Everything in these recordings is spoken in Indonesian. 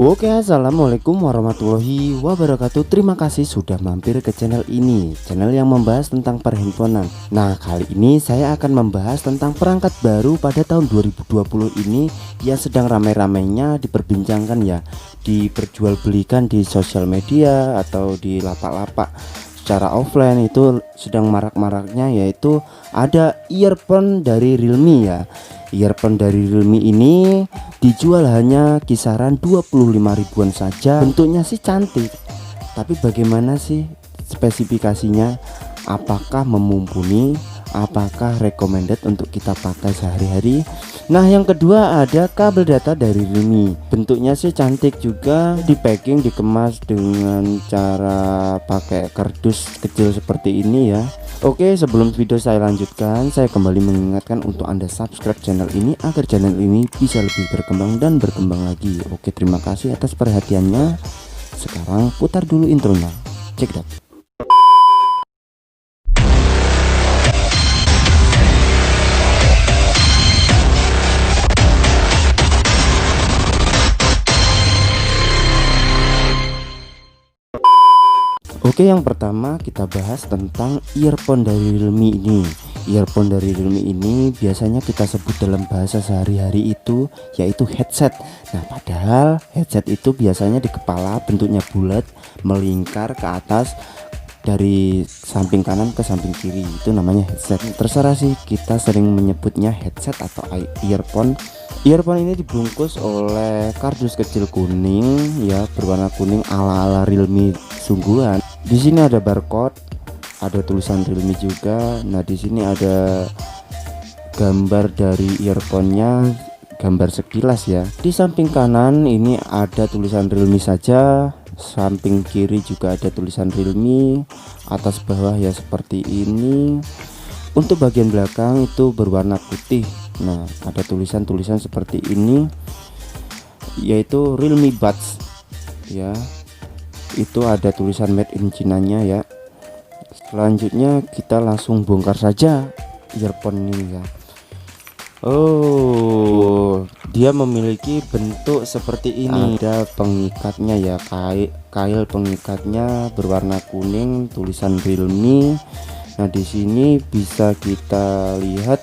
Oke, assalamualaikum warahmatullahi wabarakatuh. Terima kasih sudah mampir ke channel ini, channel yang membahas tentang perhandphonean. Nah, kali ini saya akan membahas tentang perangkat baru pada tahun 2020 ini yang sedang ramai-ramainya diperbincangkan ya, diperjualbelikan di sosial media atau di lapak-lapak secara offline. Itu sedang marak-maraknya, yaitu ada earphone dari Realme ya. Earphone dari Realme ini dijual hanya kisaran 25 ribuan saja. Bentuknya sih cantik, tapi bagaimana sih spesifikasinya? Apakah memumpuni? Apakah recommended untuk kita pakai sehari-hari? Nah, yang kedua ada kabel data dari Realme. Bentuknya sih cantik juga, di packing, dikemas dengan cara pakai kardus kecil seperti ini ya. Oke, sebelum video saya lanjutkan, saya kembali mengingatkan untuk Anda subscribe channel ini agar channel ini bisa lebih berkembang dan berkembang lagi. Oke, terima kasih atas perhatiannya. Sekarang putar dulu intronya. Check it out. Oke, yang pertama kita bahas tentang earphone dari Realme ini. Earphone dari Realme ini biasanya kita sebut dalam bahasa sehari-hari itu yaitu headset. Nah, padahal headset itu biasanya di kepala, bentuknya bulat, melingkar ke atas dari samping kanan ke samping kiri. Itu namanya headset. Terserah sih, kita sering menyebutnya headset atau earphone. Earphone ini dibungkus oleh kardus kecil kuning ya, berwarna kuning ala-ala Realme sungguhan. Di sini ada barcode, ada tulisan Realme juga. Nah, di sini ada gambar dari earphone-nya, gambar sekilas ya. Di samping kanan ini ada tulisan Realme saja, samping kiri juga ada tulisan Realme, atas bawah ya seperti ini. Untuk bagian belakang itu berwarna putih. Nah, ada tulisan-tulisan seperti ini, yaitu Realme Buds ya. Itu ada tulisan made in China-nya ya. Selanjutnya kita langsung bongkar saja earphone ini ya. Oh, dia memiliki bentuk seperti ini. Ada pengikatnya ya, kail pengikatnya berwarna kuning, tulisan Realme. Nah, di sini bisa kita lihat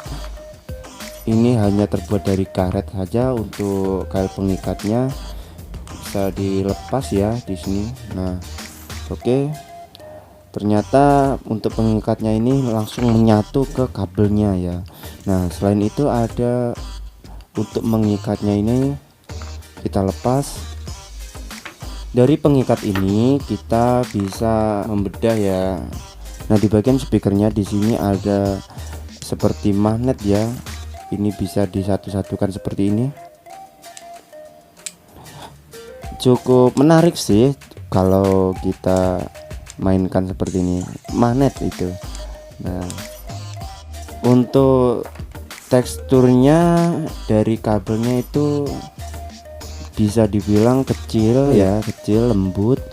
ini hanya terbuat dari karet saja. Untuk kail pengikatnya bisa dilepas ya di sini. Nah, oke. Ternyata untuk pengikatnya ini langsung menyatu ke kabelnya ya. Nah, selain itu ada untuk mengikatnya ini, kita lepas. Dari pengikat ini kita bisa membedah ya. Nah, di bagian speakernya di sini ada seperti magnet ya. Ini bisa disatu-satukan seperti ini. Cukup menarik sih kalau kita mainkan seperti ini, magnet itu. Nah, untuk teksturnya dari kabelnya itu bisa dibilang kecil ya, kecil, lembut,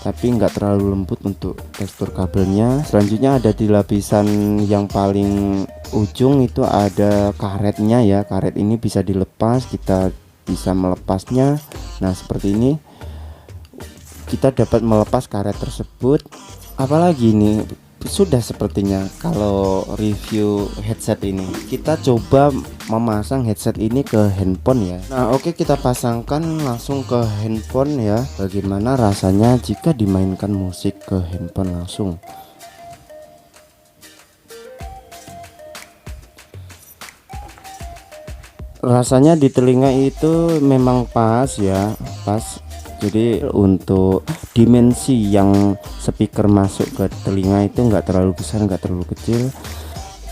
tapi nggak terlalu lembut untuk tekstur kabelnya. Selanjutnya ada di lapisan yang paling ujung itu ada karetnya ya. Karet ini bisa dilepas, kita bisa melepasnya. Nah, seperti ini kita dapat melepas karet tersebut. Apalagi ini sudah sepertinya kalau review headset ini. Kita coba memasang headset ini ke handphone ya. Nah, oke, kita pasangkan langsung ke handphone ya. Bagaimana rasanya jika dimainkan musik ke handphone langsung? Rasanya di telinga itu memang pas ya, pas. Jadi untuk dimensi yang speaker masuk ke telinga itu enggak terlalu besar, enggak terlalu kecil.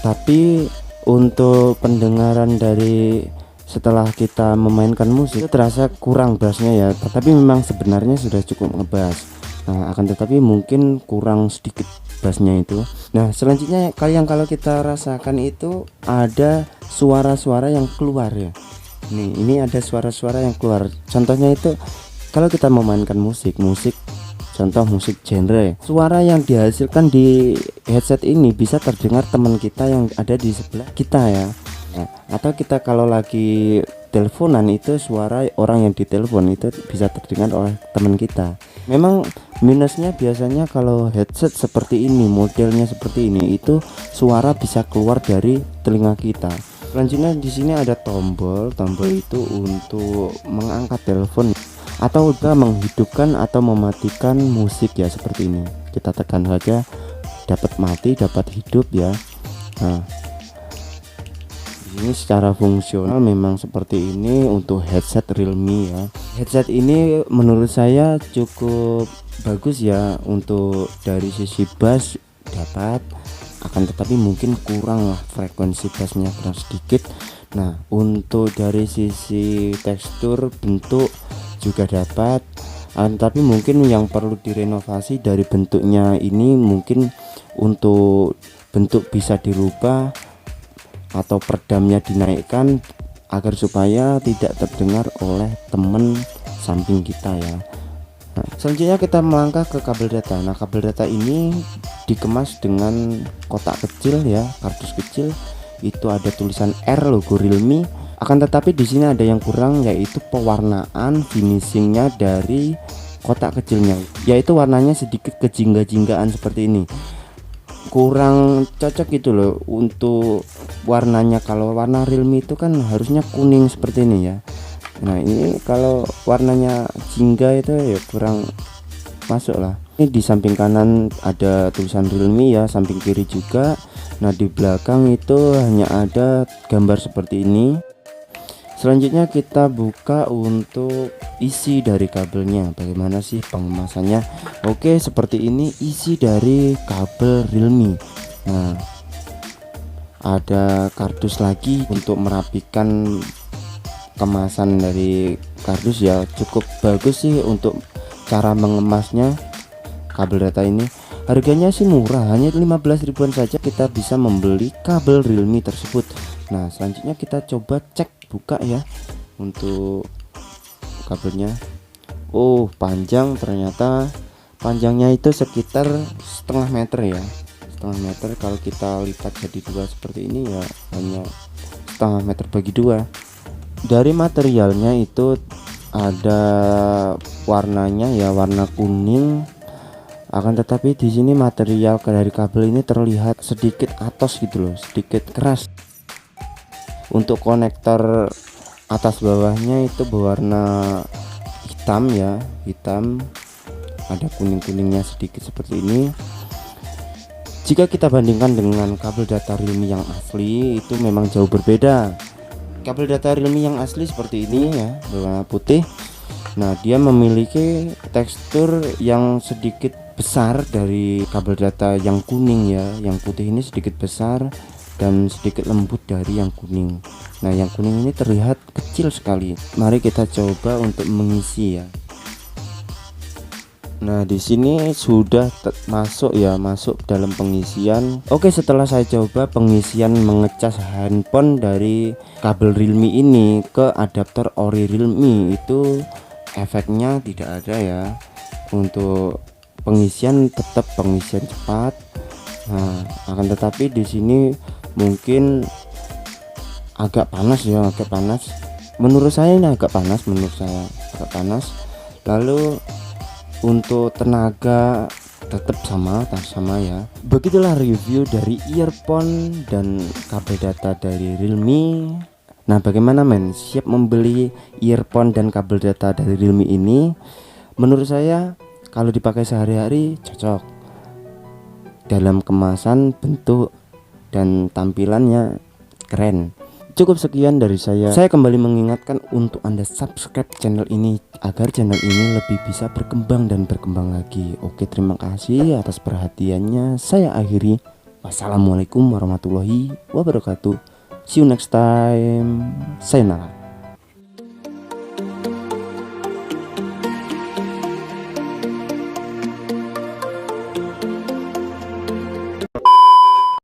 Tapi untuk pendengaran dari setelah kita memainkan musik itu terasa kurang bassnya ya. Tapi memang sebenarnya sudah cukup ngebass. Nah, akan tetapi mungkin kurang sedikit bassnya itu. Nah, selanjutnya kalau kita rasakan itu ada suara-suara yang keluar ya. Nih, ini ada suara-suara yang keluar. Contohnya itu kalau kita memainkan musik, contoh musik genre, suara yang dihasilkan di headset ini bisa terdengar teman kita yang ada di sebelah kita ya. Nah, atau kita kalau lagi teleponan itu suara orang yang ditelepon itu bisa terdengar oleh teman kita. Memang minusnya biasanya kalau headset seperti ini, modelnya seperti ini, itu suara bisa keluar dari telinga kita. Selanjutnya di sini ada tombol itu untuk mengangkat telepon atau juga menghidupkan atau mematikan musik ya, seperti ini. Kita tekan saja, dapat mati, dapat hidup ya. Nah, ini secara fungsional memang seperti ini untuk headset Realme ya. Headset ini menurut saya cukup bagus ya, untuk dari sisi bass dapat, akan tetapi mungkin kurang lah, frekuensi bassnya kurang sedikit. Nah, untuk dari sisi tekstur bentuk juga dapat, tapi mungkin yang perlu direnovasi dari bentuknya ini, mungkin untuk bentuk bisa dirubah atau peredamnya dinaikkan agar supaya tidak terdengar oleh teman samping kita ya. Nah, selanjutnya kita melangkah ke kabel data. Nah, kabel data ini dikemas dengan kotak kecil ya, kardus kecil. Itu ada tulisan R, logo Realme. Akan tetapi di sini ada yang kurang, yaitu pewarnaan finishingnya dari kotak kecilnya, yaitu warnanya sedikit kejingga-jinggaan seperti ini. Kurang cocok gitu loh untuk warnanya. Kalau warna Realme itu kan harusnya kuning seperti ini ya. Nah, ini kalau warnanya jingga itu ya kurang masuk lah. Ini di samping kanan ada tulisan Realme ya, samping kiri juga. Nah, di belakang itu hanya ada gambar seperti ini. Selanjutnya kita buka untuk isi dari kabelnya. Bagaimana sih pengemasannya? Oke, seperti ini isi dari kabel Realme. Nah, ada kardus lagi untuk merapikan kemasan dari kardus ya. Cukup bagus sih untuk cara mengemasnya kabel data ini. Harganya sih murah, hanya 15 ribuan saja kita bisa membeli kabel Realme tersebut. Nah, selanjutnya kita coba cek, buka ya untuk kabelnya. Oh, panjang, ternyata panjangnya itu sekitar setengah meter ya, setengah meter. Kalau kita lipat jadi dua seperti ini ya, hanya setengah meter bagi dua. Dari materialnya itu ada warnanya ya, warna kuning. Akan tetapi di sini material dari kabel ini terlihat sedikit atos gitu loh, sedikit keras. Untuk konektor atas bawahnya itu berwarna hitam ya, hitam, ada kuning-kuningnya sedikit seperti ini. Jika kita bandingkan dengan kabel data Realme yang asli, itu memang jauh berbeda. Kabel data Realme yang asli seperti ini ya, berwarna putih. Nah, dia memiliki tekstur yang sedikit besar dari kabel data yang kuning ya. Yang putih ini sedikit besar dan sedikit lembut dari yang kuning. Nah, yang kuning ini terlihat kecil sekali. Mari kita coba untuk mengisi ya. Nah, di sini sudah masuk ya, masuk dalam pengisian. Oke, setelah saya coba pengisian mengecas handphone dari kabel Realme ini ke adaptor ori Realme, itu efeknya tidak ada ya. Untuk pengisian tetap pengisian cepat. Nah, akan tetapi di sini mungkin agak panas ya, agak panas. Menurut saya ini agak panas, agak panas. Lalu untuk tenaga tetap sama ya. Begitulah review dari earphone dan kabel data dari Realme. Nah, bagaimana men? Siap membeli earphone dan kabel data dari Realme ini? Menurut saya kalau dipakai sehari-hari cocok. Dalam kemasan, bentuk, dan tampilannya keren. Cukup sekian dari saya. Saya kembali mengingatkan untuk Anda subscribe channel ini agar channel ini lebih bisa berkembang dan berkembang lagi. Oke, terima kasih atas perhatiannya. Saya akhiri. Wassalamualaikum warahmatullahi wabarakatuh. See you next time. Sayonara.